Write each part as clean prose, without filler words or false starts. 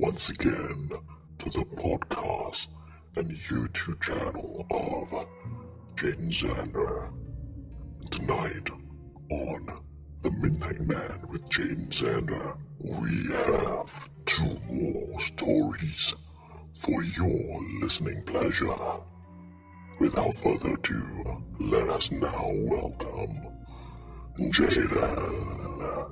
once again to the podcast and YouTube channel of Jaden Zander. Tonight on The Midnight Man with Jaden Zander, we have 2 more stories for your listening pleasure. Without further ado, let us now welcome Jaden.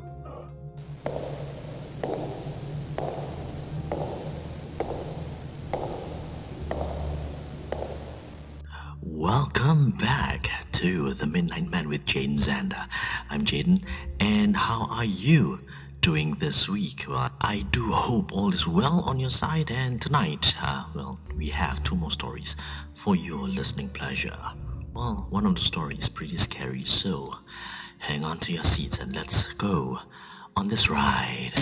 Welcome back to The Midnight Man with Jaden Zander. I'm Jaden, and how are you doing this week? Well, I do hope all is well on your side, and tonight, we have 2 more stories for your listening pleasure. Well, one of the stories is pretty scary, so hang on to your seats and let's go on this ride.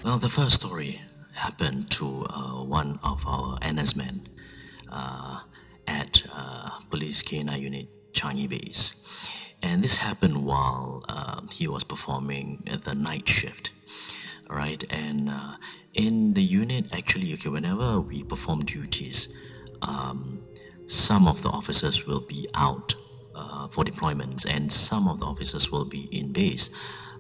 Well, the first story happened to one of our NS men at Police K9 Unit Changi Base. And this happened while he was performing the night shift. Alright, and in the unit, actually, whenever we perform duties, some of the officers will be out for deployments, and some of the officers will be in base,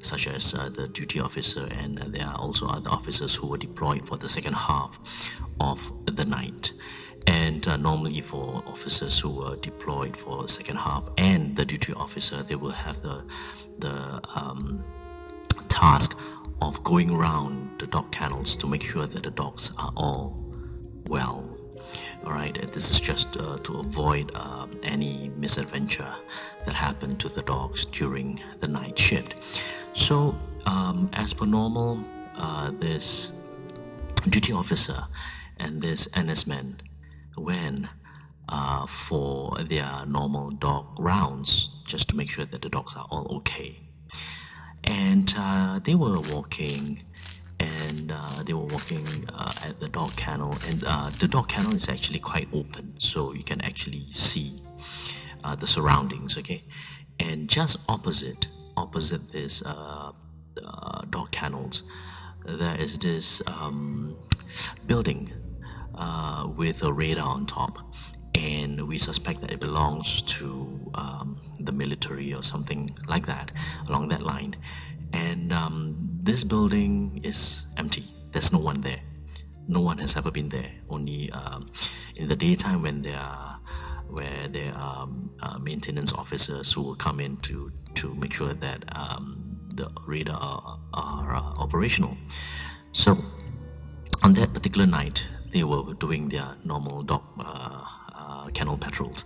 such as the duty officer, and there are also other officers who were deployed for the second half of the night. And normally for officers who were deployed for the second half and the duty officer, they will have the task of going around the dog kennels to make sure that the dogs are all well. Alright, this is just to avoid any misadventure that happened to the dogs during the night shift. So, as per normal, this duty officer and this NS man went for their normal dog rounds just to make sure that the dogs are all okay. And they were walking at the dog kennel, and the dog kennel is actually quite open, so you can actually see the surroundings, okay? And just opposite this dog kennels, there is this building with a radar on top, and we suspect that it belongs to the military or something like that, along that line. And this building is empty. There's no one there. No one has ever been there. Only in the daytime when there are maintenance officers who will come in to make sure that the radar are operational. So on that particular night, they were doing their normal dog kennel patrols.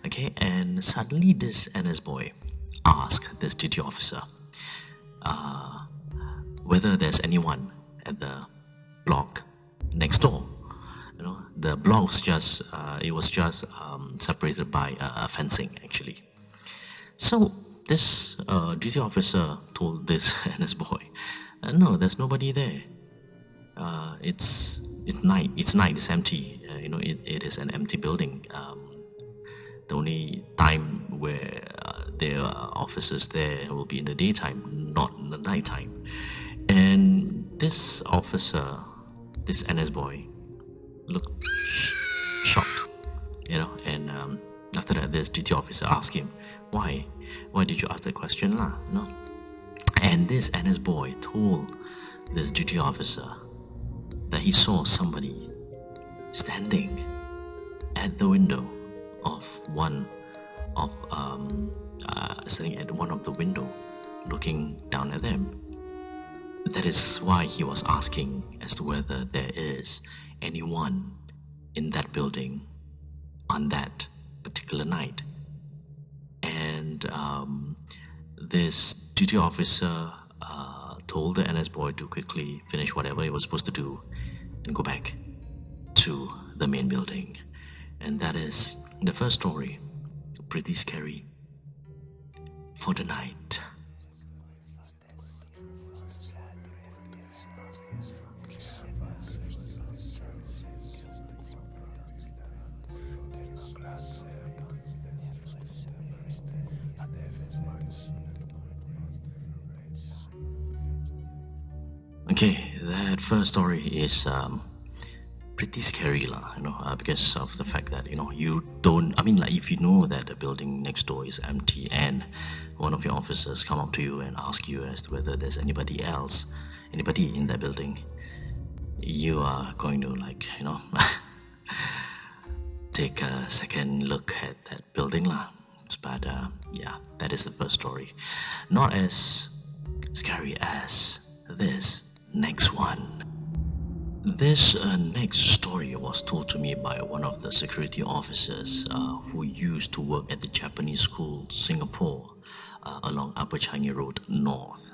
Okay, and suddenly this NS boy asked this duty officer whether there's anyone at the block next door. You know, the block was just separated by fencing, actually. So this duty officer told this NS boy, no, there's nobody there. It's night. It's empty. It is an empty building. The only time where there are officers there will be in the daytime, not in the nighttime. And this officer, this NS boy, looked shocked, and after that, this duty officer asked him, why did you ask that question lah? No. And this NS boy told this duty officer that he saw somebody standing at the window sitting at one of the window, looking down at them. That is why he was asking as to whether there is anyone in that building on that particular night. And this duty officer told the NS boy to quickly finish whatever he was supposed to do and go back to the main building. And that is the first story. Pretty scary for the night. Okay, that first story is pretty scary lah, because of the fact that you don't. I mean, like if you know that the building next door is empty and one of your officers come up to you and ask you as to whether there's anybody in that building, you are going to take a second look at that building lah. But yeah, that is the first story. Not as scary as this next one. This next story was told to me by one of the security officers who used to work at the Japanese school, Singapore, along Upper Changi Road North.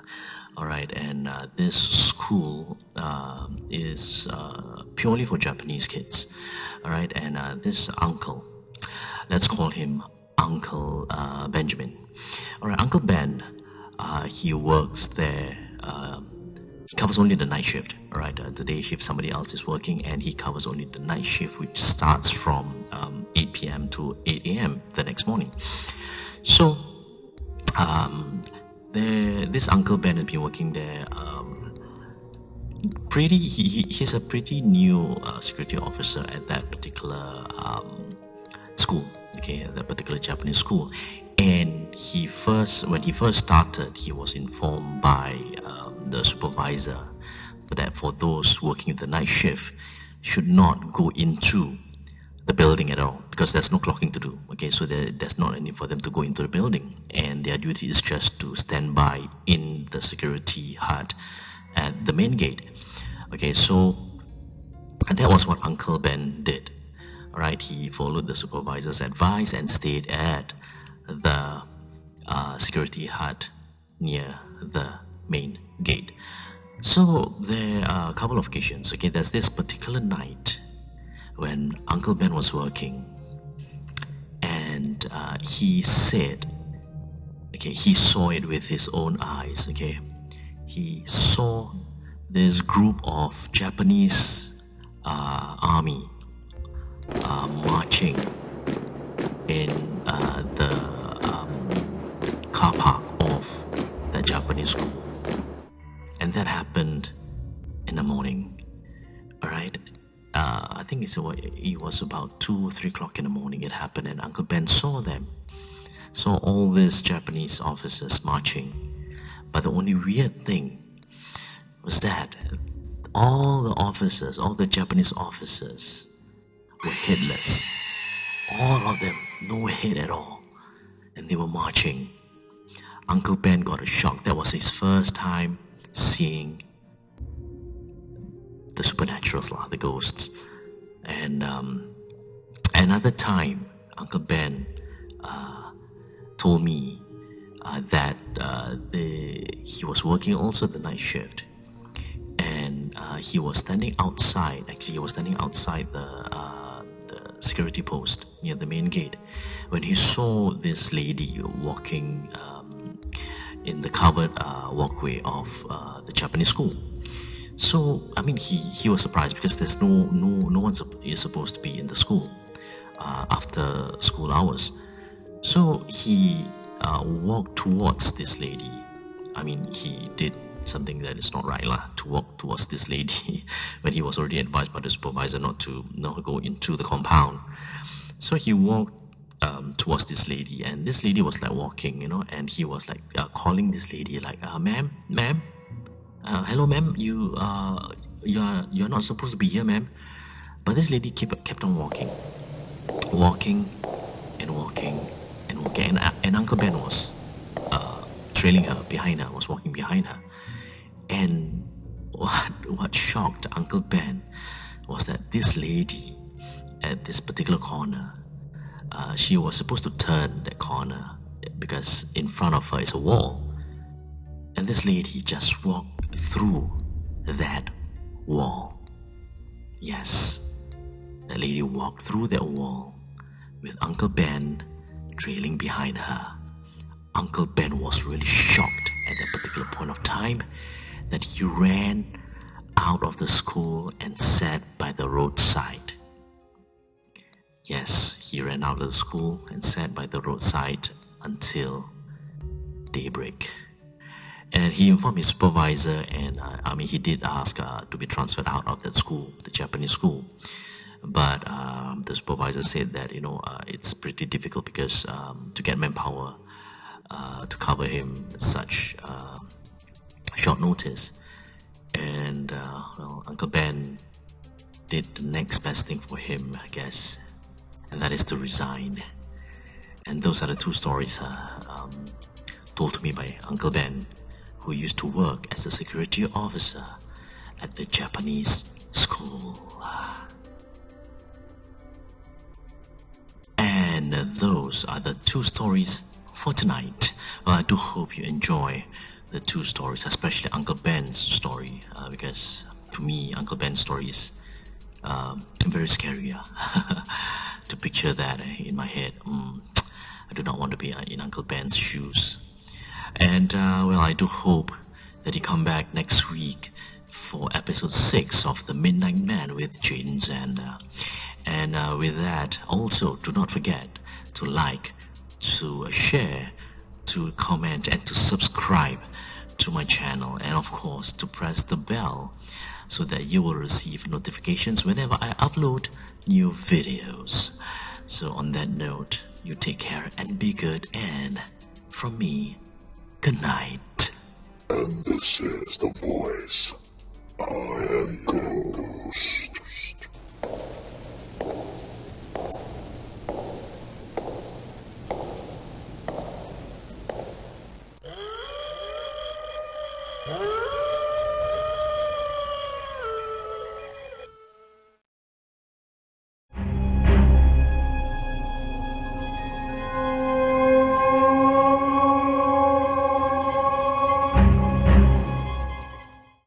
Alright, and this school is purely for Japanese kids. Alright, and this uncle, let's call him Uncle Benjamin. Alright, Uncle Ben, he works there. He covers only the night shift. Alright, the day shift somebody else is working, and he covers only the night shift, which starts from 8 p.m. to 8 a.m. the next morning. So this Uncle Ben has been working there. He's a pretty new security officer at that particular school. Okay, that particular Japanese school. And when he first started, he was informed by the supervisor that for those working the night shift should not go into the building at all, because there's no clocking to do. Okay, so there's not any for them to go into the building, and their duty is just to stand by in the security hut at the main gate. Okay, so that was what Uncle Ben did. Alright, he followed the supervisor's advice and stayed at the security hut near the main gate. So there are a couple of occasions. Okay, there's this particular night when Uncle Ben was working, and he said, okay, he saw it with his own eyes. Okay, he saw this group of Japanese army marching in the car park of the Japanese school, and that happened in the morning. Alright, I think it was about 2 or 3 o'clock in the morning it happened, and Uncle Ben saw all these Japanese officers marching. But the only weird thing was that all the Japanese officers were headless. All of them, no head at all, and they were marching. Uncle Ben got a shock. That was his first time seeing the supernaturals, the ghosts. And another time, Uncle Ben told me that he was working also the night shift, and he was standing outside. Actually, he was standing outside the security post near the main gate when he saw this lady walking in the covered walkway of the Japanese school. So I mean, he was surprised because there's no one is supposed to be in the school after school hours. So he walked towards this lady. I mean, he did something that is not right to walk towards this lady when he was already advised by the supervisor not to go into the compound. So he walked towards this lady, and this lady was walking, and he was calling this lady ma'am, hello ma'am, you're not supposed to be here, ma'am. But this lady kept on walking and Uncle Ben was trailing her behind her, was walking behind her. And what shocked Uncle Ben was that this lady at this particular corner, she was supposed to turn that corner because in front of her is a wall, and this lady just walked through that wall. Yes, the lady walked through that wall with Uncle Ben trailing behind her. Uncle Ben was really shocked at that particular point of time that he ran out of the school and sat by the roadside. Yes, he ran out of the school and sat by the roadside until daybreak. And he informed his supervisor, and he did ask to be transferred out of that school, the Japanese school. But the supervisor said that it's pretty difficult because to get manpower to cover him at such short notice. And Uncle Ben did the next best thing for him, I guess, and that is to resign. And those are the two stories told to me by Uncle Ben, who used to work as a security officer at the Japanese school. And those are the two stories for tonight. Well, I do hope you enjoy the two stories, especially Uncle Ben's story, because to me, Uncle Ben's story is very scary. To picture that in my head, I do not want to be in Uncle Ben's shoes. And I do hope that you come back next week for episode 6 of The Midnight Man with Jaden Zander. And with that, also do not forget to like, to share, to comment, and to subscribe to my channel, and of course to press the bell so that you will receive notifications whenever I upload new videos. So on that note, you take care and be good, and from me, good night. And this is the voice. I am Ghost. Ah!